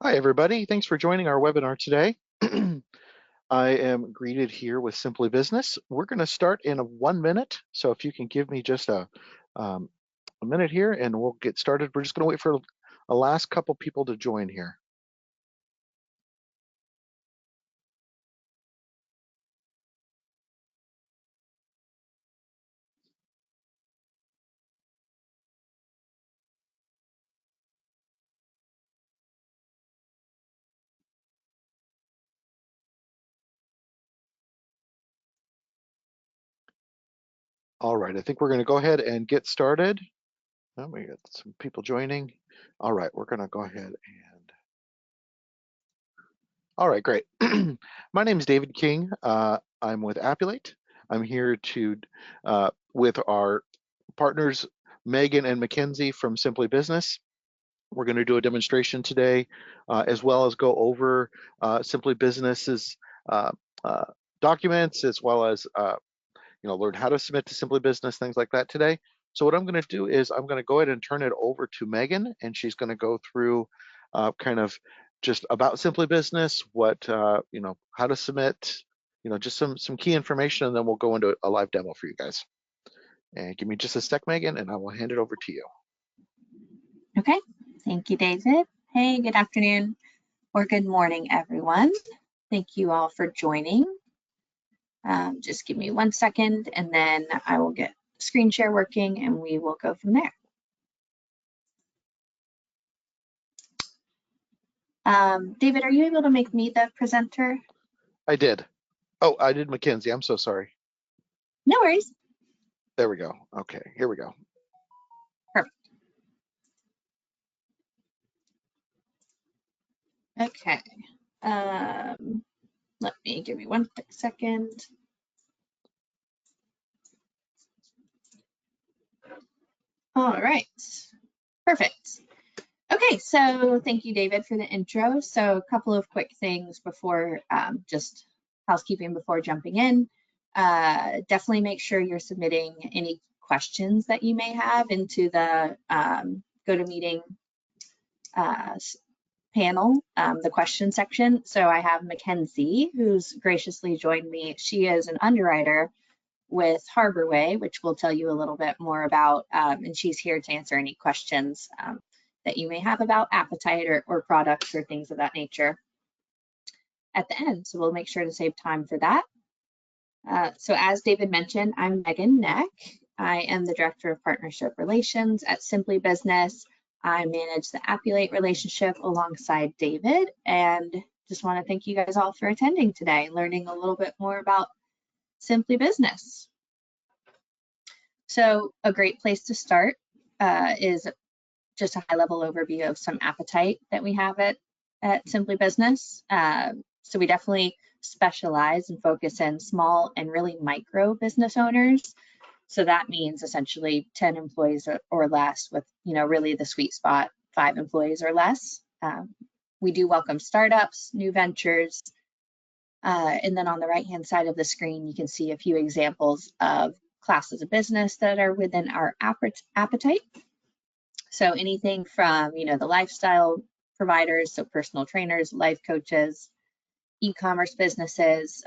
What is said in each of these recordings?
Hi, everybody. Thanks for joining our webinar today. I am greeted here with Simply Business. We're going to start in 1 minute. So if you can give me just a minute here and we'll get started. We're just going to wait for a last couple people to join here. All right, I think we're going to go ahead and get started. Oh, we got some people joining. All right, we're going to go ahead and all right, great. My name is David King. I'm with Appulate. I'm here with our partners, Megan and Mackenzie from Simply Business. We're going to do a demonstration today, as well as go over Simply Business's uh, uh, documents, as well as learn how to submit to Simply Business, things like that today. So what I'm going to do is I'm going to go ahead and turn it over to Megan, and she's going to go through kind of just about Simply Business, how to submit, just some key information, and then we'll go into a live demo for you guys. And give me just a sec, Megan, and I will hand it over to you. Okay, thank you, David. Hey, good afternoon or good morning, everyone. Thank you all for joining. Just give me 1 second and then I will get screen share working and we will go from there. David, are you able to make me the presenter? I did. Oh, I did Mackenzie. I'm so sorry. No worries. There we go. Okay, here we go. Perfect. Okay. Let me give me 1 quick second. All right. Perfect. Okay, so thank you, David, for the intro. So a couple of quick things before, just housekeeping before jumping in. Definitely make sure you're submitting any questions that you may have into the GoToMeeting panel, the question section. So I have Mackenzie, who's graciously joined me. She is an underwriter with Harborway, which we'll tell you a little bit more about, and she's here to answer any questions that you may have about Appulate or products or things of that nature at the end. So we'll make sure to save time for that. So as David mentioned, I'm Megan Neck. I am the Director of Partnership Relations at Simply Business. I manage the Appulate relationship alongside David, and just want to thank you guys all for attending today, learning a little bit more about Simply Business. So a great place to start is just a high-level overview of some Appulate that we have at Simply Business. So we definitely specialize and focus in small and really micro business owners. So that means essentially 10 employees or less, with really the sweet spot 5 employees or less. We do welcome startups, new ventures, and then on the right-hand side of the screen, you can see a few examples of classes of business that are within our Appulate. So anything from, the lifestyle providers, so personal trainers, life coaches, e-commerce businesses,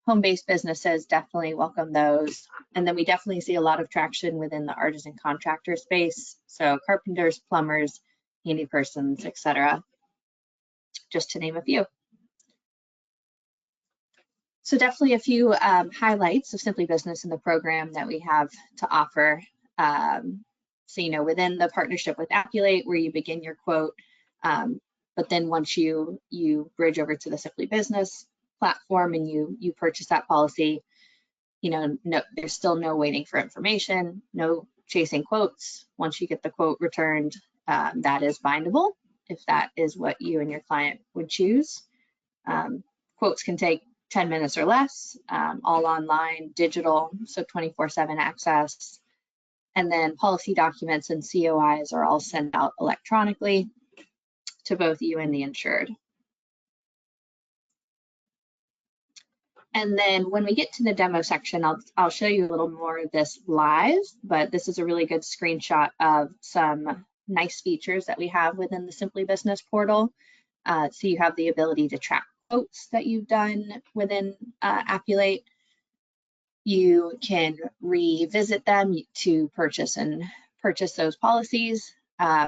home-based businesses, definitely welcome those. And then we definitely see a lot of traction within the artisan contractor space. So carpenters, plumbers, handy persons, etc., just to name a few. So definitely a few highlights of Simply Business in the program that we have to offer. So, within the partnership with Appulate, where you begin your quote, but then once you bridge over to the Simply Business platform and you purchase that policy, there's still no waiting for information, no chasing quotes. Once you get the quote returned, that is bindable if that is what you and your client would choose. Quotes can take 10 minutes or less, all online, digital, so 24/7 access. And then policy documents and COIs are all sent out electronically to both you and the insured. And then when we get to the demo section, I'll show you a little more of this live, but this is a really good screenshot of some nice features that we have within the Simply Business portal. So you have the ability to track quotes that you've done within Appulate. You can revisit them to purchase those policies.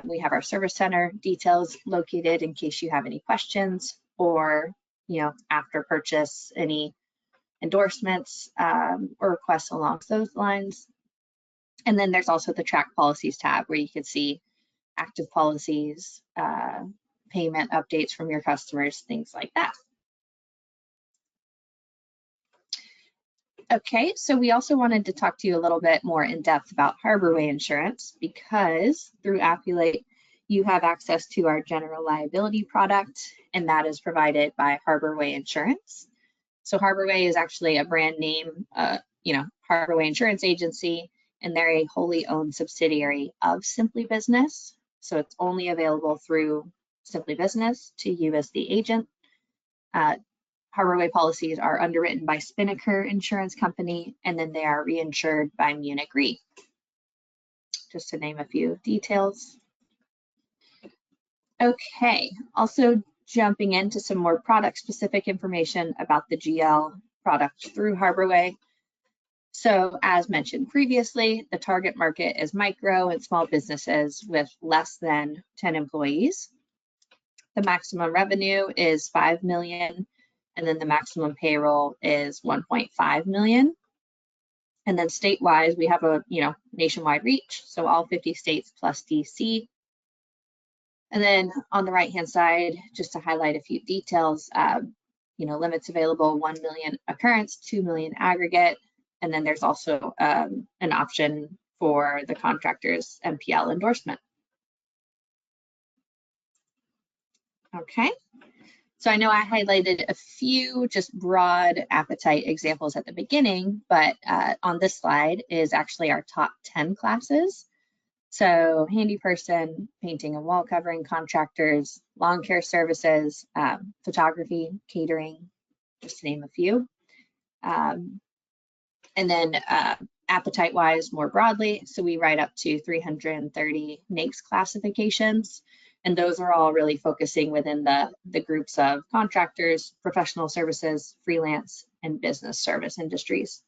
We have our service center details located in case you have any questions, or after purchase, any endorsements or requests along those lines. And then there's also the track policies tab where you can see active policies, payment updates from your customers, things like that. Okay, so we also wanted to talk to you a little bit more in depth about Harborway Insurance, because through Appulate, you have access to our general liability product, and that is provided by Harborway Insurance. So Harborway is actually a brand name, Harborway Insurance Agency, and they're a wholly owned subsidiary of Simply Business. So it's only available through Simply Business to you as the agent. Harborway policies are underwritten by Spinnaker Insurance Company, and then they are reinsured by Munich Re, just to name a few details. Okay, also jumping into some more product-specific information about the GL product through Harborway. So as mentioned previously, the target market is micro and small businesses with less than 10 employees. The maximum revenue is $5 million, and then the maximum payroll is 1.5 million. And then state-wise, we have a nationwide reach, so all 50 states plus DC. And then on the right-hand side, just to highlight a few details, limits available: 1 million occurrence, 2 million aggregate, and then there's also an option for the contractor's MPL endorsement. Okay. So I know I highlighted a few just broad appetite examples at the beginning, but on this slide is actually our top 10 classes. So handy person, painting and wall covering contractors, lawn care services, photography, catering, just to name a few. And then appetite-wise, more broadly, so we write up to 330 NAICS classifications. And those are all really focusing within the groups of contractors, professional services, freelance, and business service industries.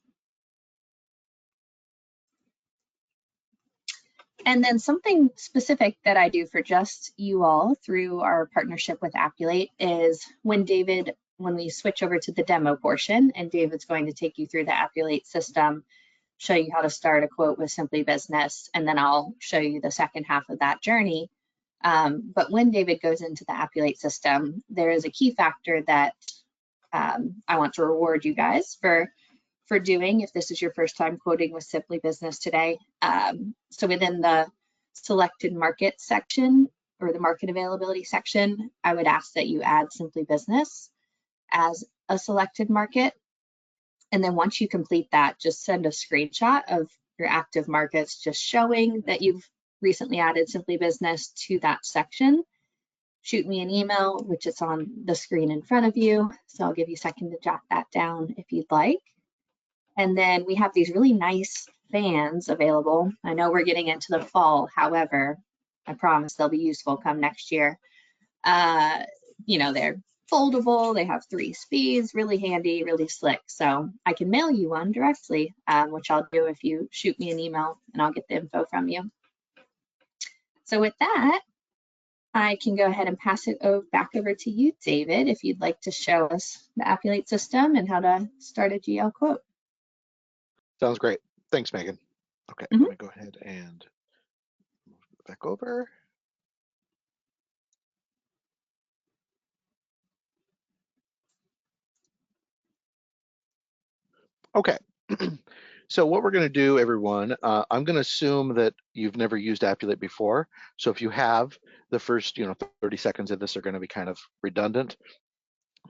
And then something specific that I do for just you all through our partnership with Appulate is when we switch over to the demo portion, and David's going to take you through the Appulate system, show you how to start a quote with Simply Business, and then I'll show you the second half of that journey. But when David goes into the Appulate system, there is a key factor that I want to reward you guys for doing if this is your first time quoting with Simply Business today. So within the selected market section, or the market availability section, I would ask that you add Simply Business as a selected market. And then once you complete that, just send a screenshot of your active markets, just showing that you've recently added Simply Business to that section. Shoot me an email, which is on the screen in front of you. So I'll give you a second to jot that down if you'd like. And then we have these really nice fans available. I know we're getting into the fall, however, I promise they'll be useful come next year. They're foldable, they have 3 speeds, really handy, really slick. So I can mail you one directly, which I'll do if you shoot me an email, and I'll get the info from you. So with that, I can go ahead and pass it back over to you, David, if you'd like to show us the Appulate system and how to start a GL quote. Sounds great. Thanks, Megan. Okay, Let me go ahead and move it back over. Okay. So what we're going to do, everyone, I'm going to assume that you've never used Appulate before. So if you have, the first 30 seconds of this are going to be kind of redundant.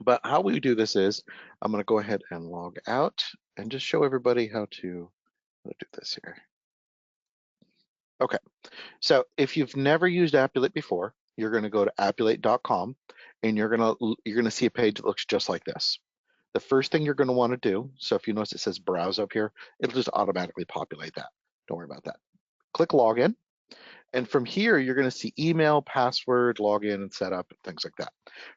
But how we do this is I'm going to go ahead and log out and just show everybody how to do this here. Okay. So if you've never used Appulate before, you're going to go to appulate.com, and you're going to see a page that looks just like this. The first thing you're going to want to do, so if you notice it says browse up here, it'll just automatically populate that. Don't worry about that. Click login, And from here, you're going to see email, password, login, and setup, and things like that.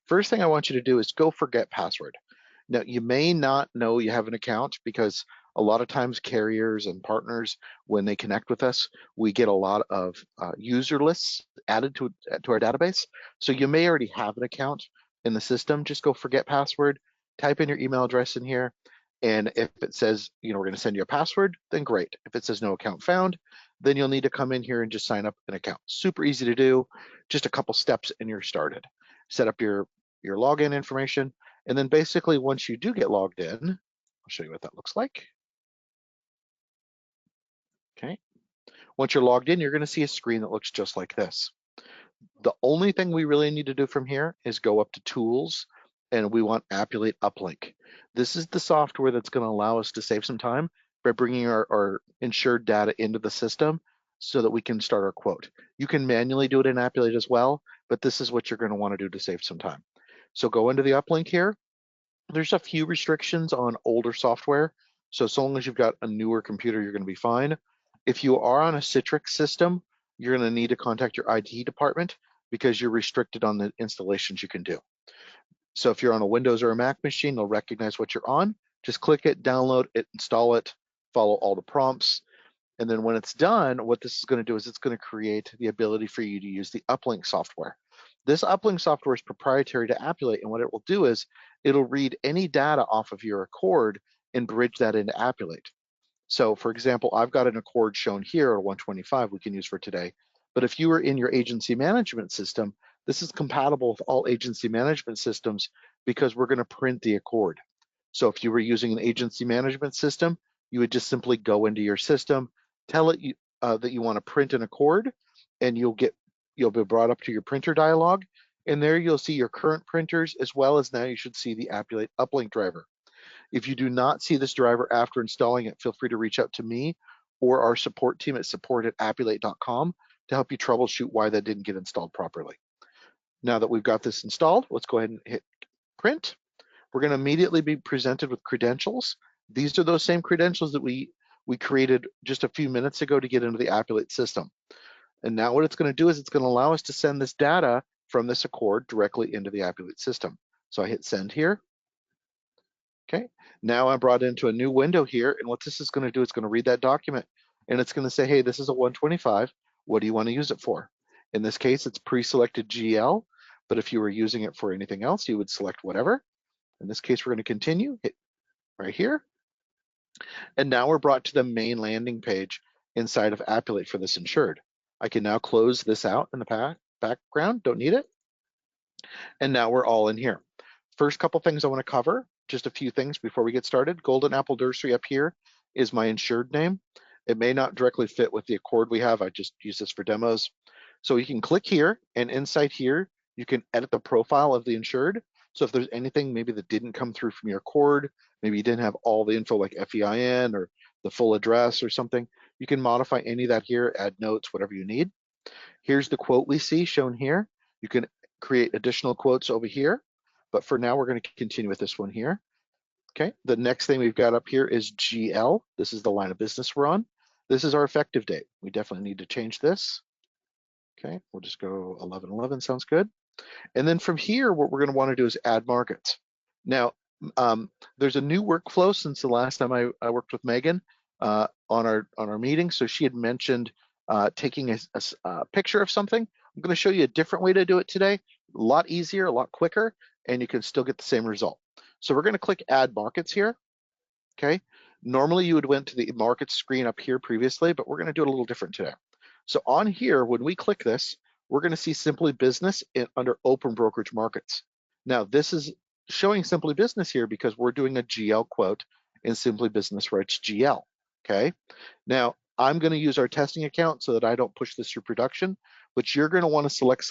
First thing I want you to do is go forget password. Now, you may not know you have an account because a lot of times carriers and partners, when they connect with us, we get a lot of user lists added to our database. So you may already have an account in the system. Just go forget password, type in your email address in here. And if it says, we're going to send you a password, then great. If it says no account found, then you'll need to come in here and just sign up an account. Super easy to do, just a couple steps and you're started. Set up your login information, and then basically once you do get logged in, I'll show you what that looks like. Okay. Once you're logged in, you're going to see a screen that looks just like this. The only thing we really need to do from here is go up to Tools, and we want Appulate Uplink. This is the software that's going to allow us to save some time by bringing our insured data into the system so that we can start our quote. You can manually do it in Appulate as well, but this is what you're going to want to do to save some time. So go into the uplink here. There's a few restrictions on older software. So long as you've got a newer computer, you're going to be fine. If you are on a Citrix system, you're going to need to contact your IT department because you're restricted on the installations you can do. So if you're on a Windows or a Mac machine, they'll recognize what you're on. Just click it, download it, install it, follow all the prompts. And then when it's done, what this is going to do is it's going to create the ability for you to use the uplink software. This uplink software is proprietary to Appulate, and what it will do is it'll read any data off of your Accord and bridge that into Appulate. So for example, I've got an Accord shown here, a 125 we can use for today. But if you were in your agency management system, this is compatible with all agency management systems because we're going to print the Accord. So if you were using an agency management system, you would just simply go into your system, tell it that you want to print an Accord, and you'll be brought up to your printer dialog, and there you'll see your current printers, as well as now you should see the Appulate uplink driver. If you do not see this driver after installing it, feel free to reach out to me or our support team at support@appulate.com to help you troubleshoot why that didn't get installed properly. Now that we've got this installed, let's go ahead and hit print. We're going to immediately be presented with credentials. These are those same credentials that we created just a few minutes ago to get into the Appulate system. And now what it's going to do is it's going to allow us to send this data from this Accord directly into the Appulate system. So I hit send here. Okay, now I'm brought into a new window here, and what this is going to do, it's going to read that document, and it's going to say, hey, this is a 125. What do you want to use it for? In this case, it's pre-selected GL, but if you were using it for anything else, you would select whatever. In this case, we're going to continue, hit right here, and now we're brought to the main landing page inside of Appulate for this insured. I can now close this out in the background, don't need it, and now we're all in here. First couple things I want to cover, just a few things before we get started. Golden Apple Nursery up here is my insured name. It may not directly fit with the Accord we have. I just use this for demos. So you can click here, and inside here, you can edit the profile of the insured. So if there's anything maybe that didn't come through from your Accord, maybe you didn't have all the info like FEIN or the full address or something, you can modify any of that here, add notes, whatever you need. Here's the quote we see shown here. You can create additional quotes over here, but for now, we're going to continue with this one here. Okay, the next thing we've got up here is GL. This is the line of business we're on. This is our effective date. We definitely need to change this. Okay, we'll just go 11/11, sounds good. And then from here, what we're going to want to do is add markets. Now, there's a new workflow since the last time I worked with Megan on our meeting. So she had mentioned taking a picture of something. I'm going to show you a different way to do it today. A lot easier, a lot quicker, and you can still get the same result. So we're going to click Add Markets here. Okay. Normally you would went to the markets screen up here previously, but we're going to do it a little different today. So on here, when we click this, we're going to see Simply Business under Open Brokerage Markets. Now this is showing Simply Business here because we're doing a GL quote and Simply Business writes GL. Okay. Now I'm going to use our testing account so that I don't push this through production, but you're going to want to select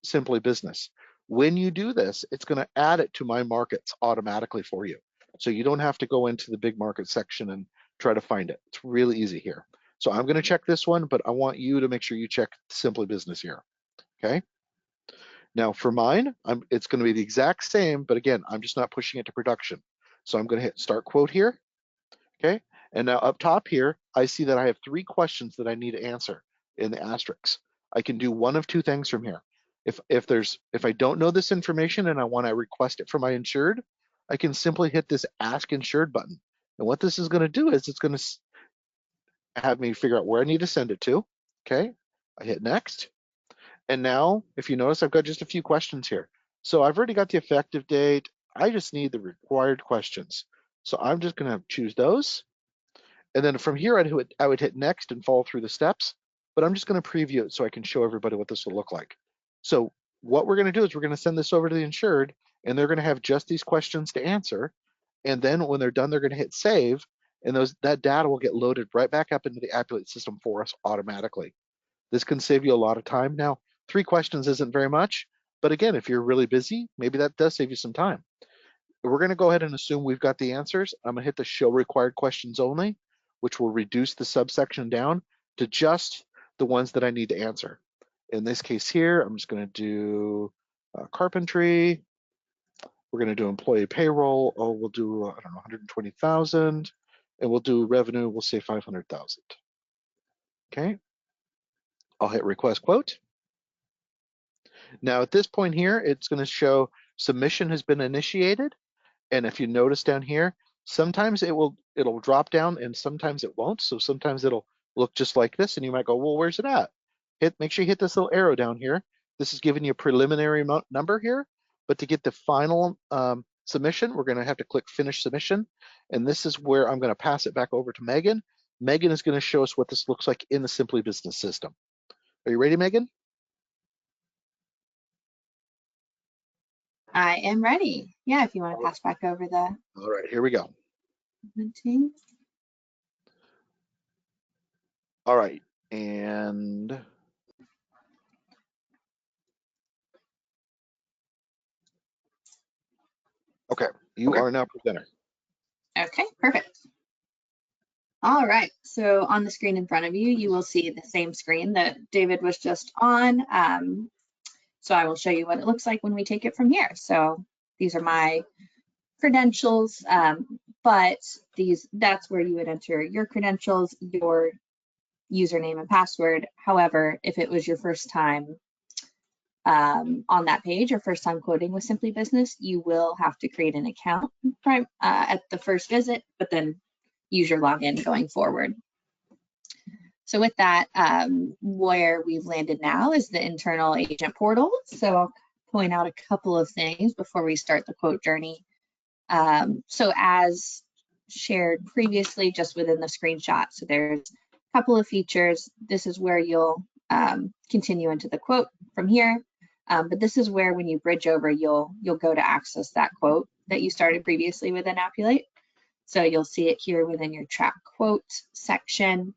Simply Business. When you do this, it's going to add it to my markets automatically for you. So you don't have to go into the big market section and try to find it. It's really easy here. So I'm going to check this one, but I want you to make sure you check Simply Business here. Okay. Now for mine, it's going to be the exact same, but again, I'm just not pushing it to production. So I'm going to hit Start Quote here. Okay. And now up top here, I see that I have 3 questions that I need to answer. in the asterisks. I can do one of two things from here. If I don't know this information and I want to request it from my insured, I can simply hit this Ask Insured button. And what this is going to do is it's going to have me figure out where I need to send it to. Okay, I hit Next. And now, if you notice, I've got just a few questions here. So I've already got the effective date. I just need the required questions. So I'm just going to choose those. And then from here, I would hit Next and follow through the steps. But I'm just going to preview it so I can show everybody what this will look like. So what we're going to do is we're going to send this over to the insured, and they're going to have just these questions to answer. And then when they're done, they're going to hit Save, and that data will get loaded right back up into the Appulate system for us automatically. This can save you a lot of time. Now, 3 questions isn't very much, but again, if you're really busy, maybe that does save you some time. We're going to go ahead and assume we've got the answers. I'm going to hit the Show Required Questions Only, which will reduce the subsection down to just the ones that I need to answer. In this case here, I'm just going to do carpentry. We're going to do employee payroll. Oh, we'll do, I don't know, 120,000. And we'll do revenue, we'll say 500,000. Okay. I'll hit Request Quote. Now at this point here, it's going to show submission has been initiated. And if you notice down here, sometimes it'll drop down and sometimes it won't. So sometimes it'll look just like this and you might go, well, where's it at? Make sure you hit this little arrow down here. This is giving you a preliminary number here, but to get the final submission, we're gonna have to click Finish Submission. And this is where I'm gonna pass it back over to Megan. Megan is gonna show us what this looks like in the Simply Business system. Are you ready, Megan? I am ready. Yeah, if you want to pass back over the. All right, here we go. Team. All right, and okay, you are now presenter. Okay, perfect. All right, so on the screen in front of you, you will see the same screen that David was just on. So I will show you what it looks like when we take it from here. So these are my credentials, but that's where you would enter your credentials, your username and password. However, if it was your first time on that page or first time quoting with Simply Business, you will have to create an account at the first visit, but then use your login going forward. So with that, where we've landed now is the internal agent portal. So I'll point out a couple of things before we start the quote journey. So as shared previously, just within the screenshot, so there's a couple of features. This is where you'll continue into the quote from here. But this is where when you bridge over, you'll go to access that quote that you started previously within Appulate. So you'll see it here within your track quote section.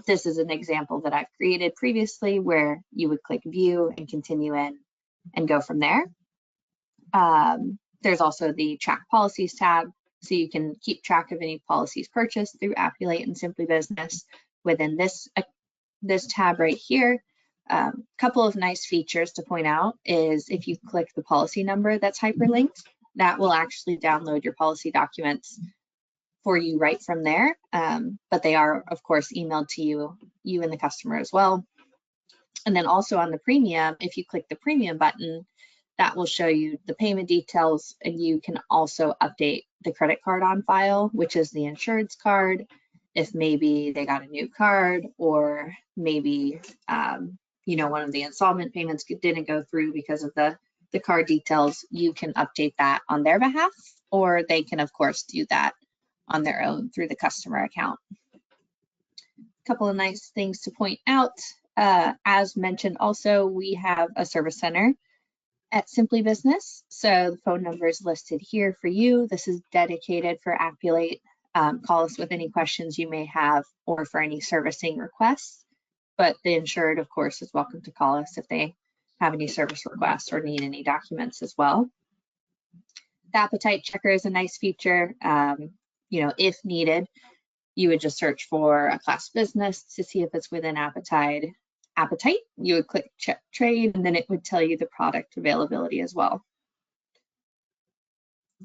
This is an example that I've created previously where you would click view and continue in and go from there. There's also the track policies tab, so you can keep track of any policies purchased through Appulate and Simply Business within this tab right here. Couple of nice features to point out is if you click the policy number that's hyperlinked, that will actually download your policy documents for you right from there. But they are, of course, emailed to you and the customer as well. And then also on the premium, if you click the premium button, that will show you the payment details, and you can also update the credit card on file, which is the insured's card. If maybe they got a new card, or maybe one of the installment payments didn't go through because of the card details, you can update that on their behalf, or they can of course do that on their own through the customer account. A couple of nice things to point out. As mentioned also, we have a service center at Simply Business. So the phone number is listed here for you. This is dedicated for Appulate. Call us with any questions you may have or for any servicing requests. But the insured, of course, is welcome to call us if they have any service requests or need any documents as well. The appetite checker is a nice feature. If needed, you would just search for a class business to see if it's within appetite. You would click check trade, and then it would tell you the product availability as well.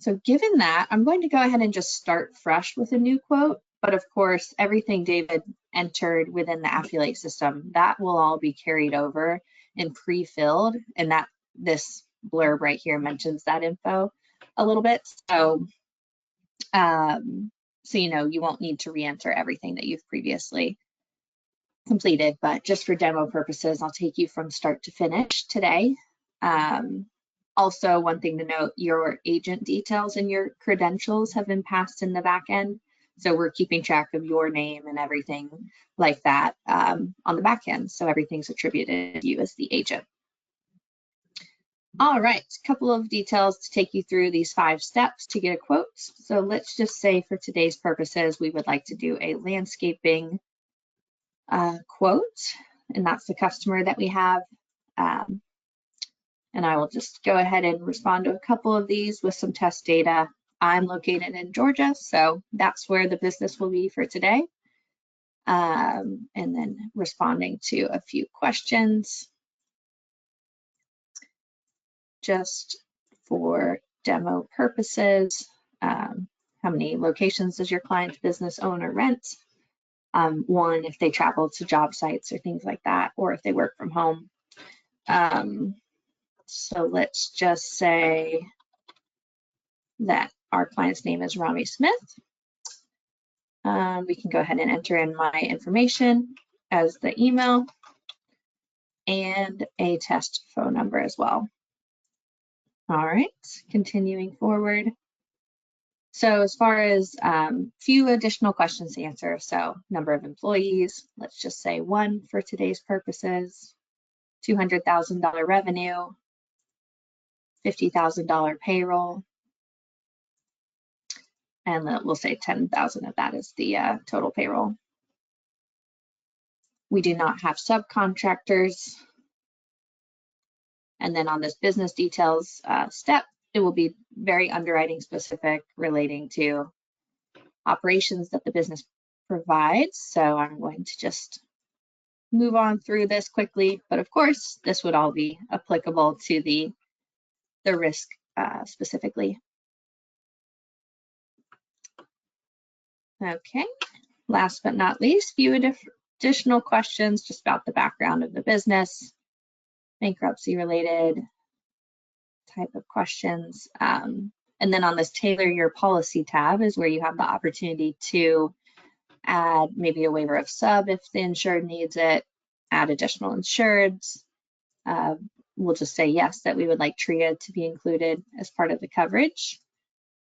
So given that, I'm going to go ahead and just start fresh with a new quote. But of course, everything David entered within the Appulate system, that will all be carried over and pre-filled, and that this blurb right here mentions that info a little bit. So, you know, you won't need to re-enter everything that you've previously completed, but just for demo purposes, I'll take you from start to finish today. Also, one thing to note, your agent details and your credentials have been passed in the back end. So we're keeping track of your name and everything like that on the back end. So everything's attributed to you as the agent. All right, a couple of details to take you through these 5 steps to get a quote. So let's just say for today's purposes, we would like to do a landscaping quote, and that's the customer that we have. And I will just go ahead and respond to a couple of these with some test data. I'm located in Georgia, so that's where the business will be for today. And then responding to a few questions just for demo purposes. How many locations does your client's business own or rent? 1, if they travel to job sites or things like that, or if they work from home. So let's just say that our client's name is Rami Smith. We can go ahead and enter in my information as the email and a test phone number as well. All right, continuing forward. So as far as few additional questions to answer, so number of employees, let's just say 1 for today's purposes, $200,000 revenue, $50,000 payroll, and we'll say 10,000 of that is the total payroll. We do not have subcontractors. And then on this business details step, it will be very underwriting specific relating to operations that the business provides. So I'm going to just move on through this quickly, but of course, this would all be applicable to the risk specifically. Okay, last but not least, few additional questions just about the background of the business, bankruptcy related type of questions. And then on this tailor your policy tab is where you have the opportunity to add maybe a waiver of sub if the insured needs it, add additional insureds. We'll just say yes, that we would like TRIA to be included as part of the coverage.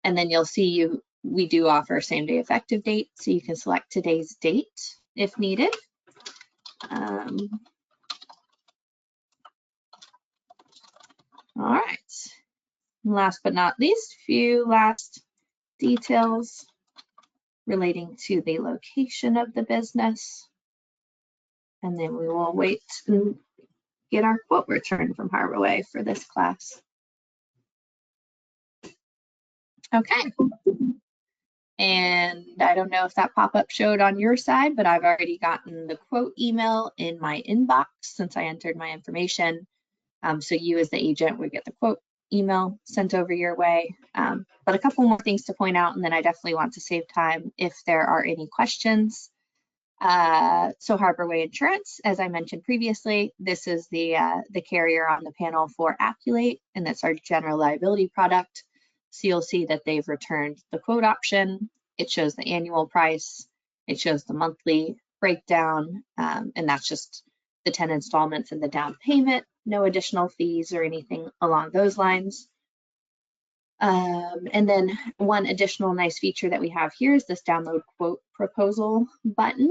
And then you'll see we do offer same day effective date, so you can select today's date if needed. All right, last but not least, few last details relating to the location of the business. And then we will wait and get our quote returned from Harbor Way for this class. Okay. And I don't know if that pop-up showed on your side, but I've already gotten the quote email in my inbox since I entered my information. So you as the agent would get the quote email sent over your way. But a couple more things to point out, and then I definitely want to save time if there are any questions. So Harbor Way Insurance, as I mentioned previously, this is the carrier on the panel for Appulate, and that's our general liability product. So you'll see that they've returned the quote option. It shows the annual price. It shows the monthly breakdown, and that's just the 10 installments and the down payment, no additional fees or anything along those lines. And then one additional nice feature that we have here is this download quote proposal button.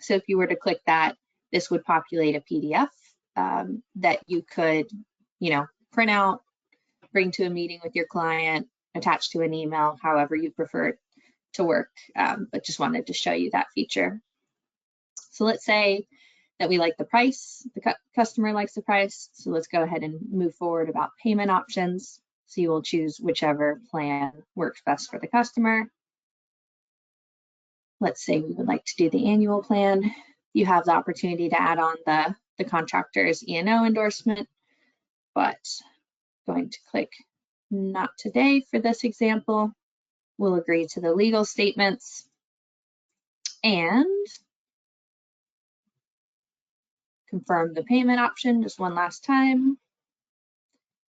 So if you were to click that, this would populate a PDF that you could, print out, bring to a meeting with your client, attach to an email, however you prefer it to work, but just wanted to show you that feature. So let's say that we like the price, the customer likes the price, so let's go ahead and move forward about payment options. So you will choose whichever plan works best for the customer. Let's say we would like to do the annual plan. You have the opportunity to add on the contractor's E&O endorsement, but going to click not today for this example. We'll agree to the legal statements, and confirm the payment option just one last time.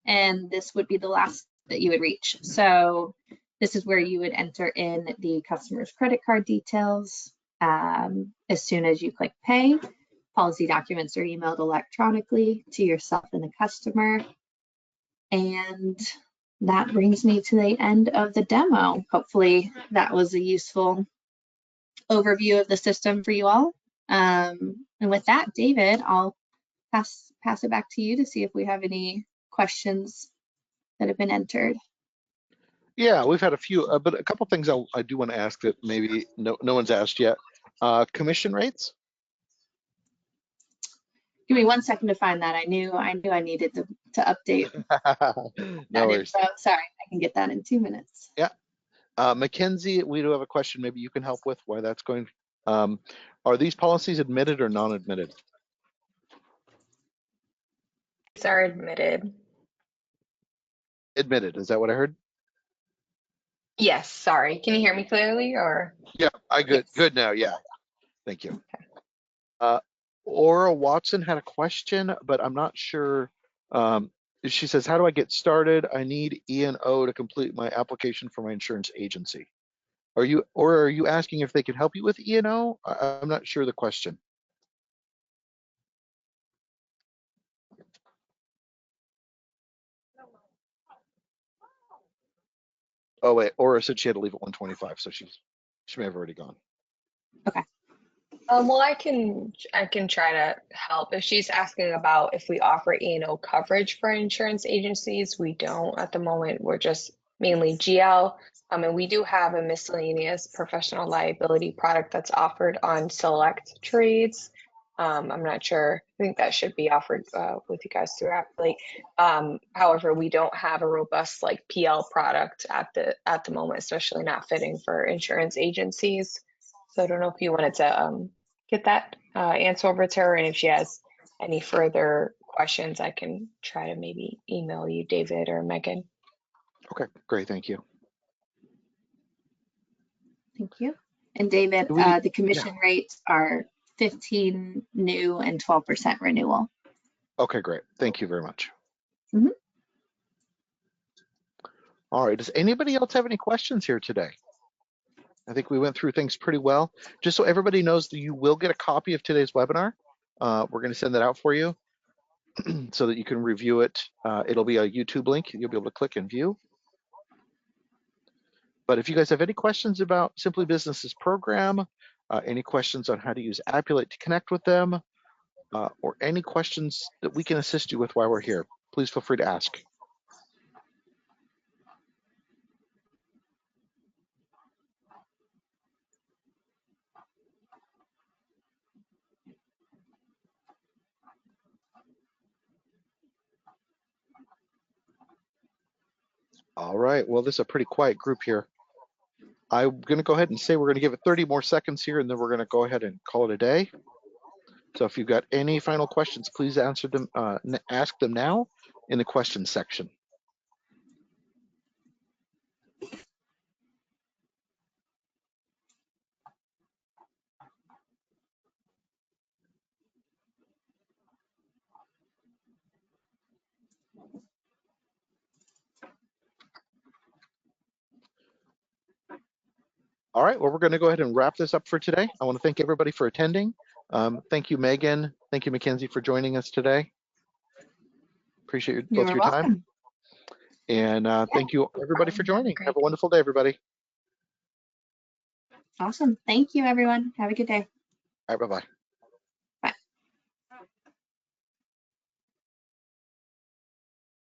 And this would be the last that you would reach. So this is where you would enter in the customer's credit card details. As soon as you click pay, policy documents are emailed electronically to yourself and the customer. And that brings me to the end of the demo. Hopefully that was a useful overview of the system for you all. And with that, David, I'll pass it back to you to see if we have any questions that have been entered. Yeah, we've had a few, but a couple things I do want to ask that maybe no one's asked yet. Commission rates? Give me 1 second to find that. I knew I needed to update No that worries. info. Sorry, I can get that in 2 minutes. Yeah. Mackenzie, we do have a question maybe you can help with why that's going. Are these policies admitted or non-admitted? These are admitted. Admitted, is that what I heard? Yes, sorry. Can you hear me clearly or? Yeah, Yes. good now, yeah. Thank you. Aura Watson had a question, but I'm not sure. She says, how do I get started? I need E&O to complete my application for my insurance agency. Are you asking if they can help you with E&O? I'm not sure the question. Oh wait, Aura said she had to leave at 1:25, so she may have already gone. Okay. Well, I can try to help. If she's asking about if we offer E&O coverage for insurance agencies, we don't at the moment. We're just mainly GL. And we do have a miscellaneous professional liability product that's offered on select trades. I'm not sure. I think that should be offered with you guys through Appulate. However, we don't have a robust like PL product at the moment, especially not fitting for insurance agencies. So I don't know if you wanted to get that answer over to her, and if she has any further questions, I can try to maybe email you, David or Megan. Okay, great, thank you. Thank you. And David, the commission rates are 15 new and 12% renewal. Okay, great. Thank you very much. Mm-hmm. All right, does anybody else have any questions here today? I think we went through things pretty well. Just so everybody knows that you will get a copy of today's webinar. We're going to send that out for you so that you can review it. It'll be a YouTube link. You'll be able to click and view. But if you guys have any questions about Simply Business's program, any questions on how to use Appulate to connect with them, or any questions that we can assist you with while we're here, please feel free to ask. All right, well, this is a pretty quiet group here. I'm going to go ahead and say we're going to give it 30 more seconds here, and then we're going to go ahead and call it a day. So if you've got any final questions, please answer them, ask them now in the questions section. All right, well, we're going to go ahead and wrap this up for today. I want to thank everybody for attending. Thank you, Megan. Thank you, Mackenzie, for joining us today. Appreciate both your time. And thank you, everybody, for joining. Have a wonderful day, everybody. Awesome. Thank you, everyone. Have a good day. All right, bye-bye.